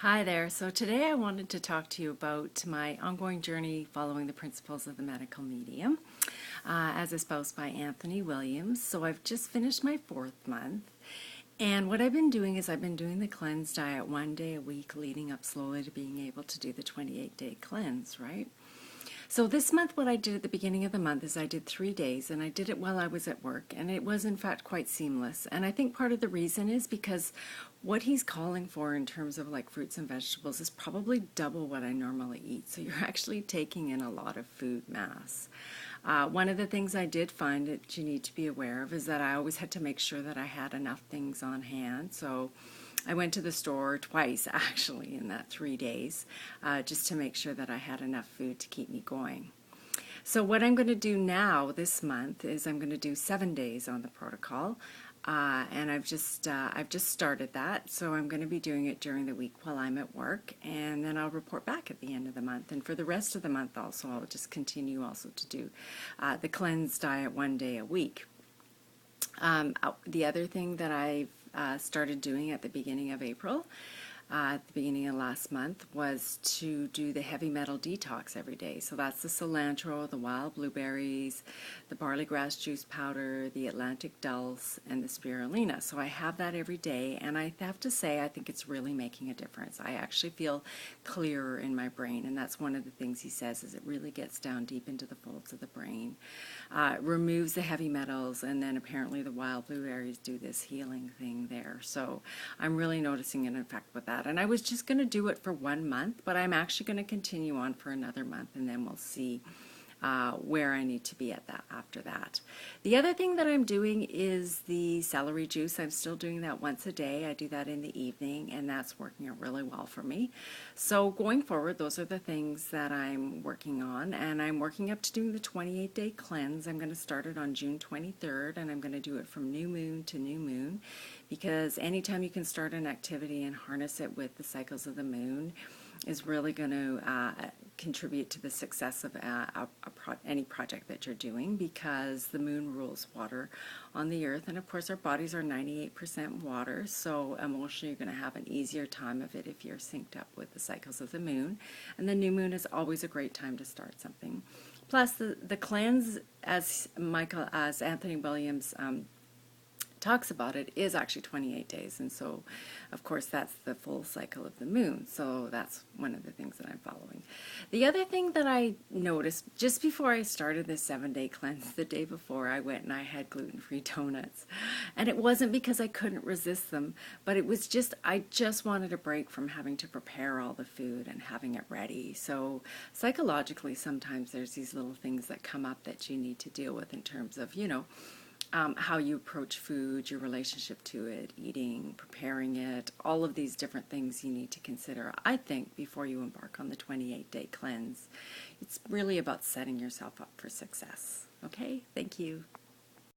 Hi there. So today I wanted to talk to you about my ongoing journey following the principles of the medical medium, as espoused by Anthony Williams. So I've just finished my 4th month. And what I've been doing is I've been doing the cleanse diet 1 day a week, leading up slowly to being able to do the 28-day cleanse, right? So this month, what I did at the beginning of the month is I did 3 days, and I did it while I was at work, and it was in fact quite seamless. And I think part of the reason is because what he's calling for in terms of like fruits and vegetables is probably double what I normally eat. So you're actually taking in a lot of food mass. One of the things I did find that you need to be aware of is that I always had to make sure that I had enough things on hand. So I went to the store twice actually in that 3 days, just to make sure that I had enough food to keep me going. So what I'm going to do now this month is I'm going to do 7 days on the protocol, and I've just started that. So I'm going to be doing it during the week while I'm at work, and then I'll report back at the end of the month. And for the rest of the month, also I'll just continue also to do the cleanse diet 1 day a week. The other thing that I've started doing at the beginning of April, at the beginning of last month, was to do the heavy metal detox every day. So that's the cilantro, the wild blueberries, the barley grass juice powder, the Atlantic dulse, and the spirulina. So I have that every day, and I have to say I think it's really making a difference. I actually feel clearer in my brain, and that's one of the things he says is it really gets down deep into the folds of the brain. Removes the heavy metals, and then apparently the wild blueberries do this healing thing there. So I'm really noticing an effect with that. And I was just going to do it for 1 month, but I'm actually going to continue on for another month, and then we'll see where I need to be at that after that. The other thing that I'm doing is the celery juice. I'm still doing that once a day. I do that in the evening, and that's working out really well for me. So going forward, those are the things that I'm working on, and I'm working up to doing the 28-day cleanse. I'm going to start it on June 23rd, and I'm going to do it from new moon to new moon, because anytime you can start an activity and harness it with the cycles of the moon is really going to contribute to the success of any project that you're doing, because the moon rules water on the earth, and of course our bodies are 98% water, so emotionally you're going to have an easier time of it if you're synced up with the cycles of the moon. And the new moon is always a great time to start something. Plus the cleanse, as Anthony Williams talks about, it is actually 28 days, and so of course that's the full cycle of the moon, so that's one of the things that I'm following. The other thing that I noticed just before I started this 7-day cleanse, the day before, I went and I had gluten-free donuts, and it wasn't because I couldn't resist them, but it was just I just wanted a break from having to prepare all the food and having it ready. So psychologically sometimes there's these little things that come up that you need to deal with in terms of, how you approach food, your relationship to it, eating, preparing it, all of these different things you need to consider, I think, before you embark on the 28-day cleanse. It's really about setting yourself up for success. Okay? Thank you.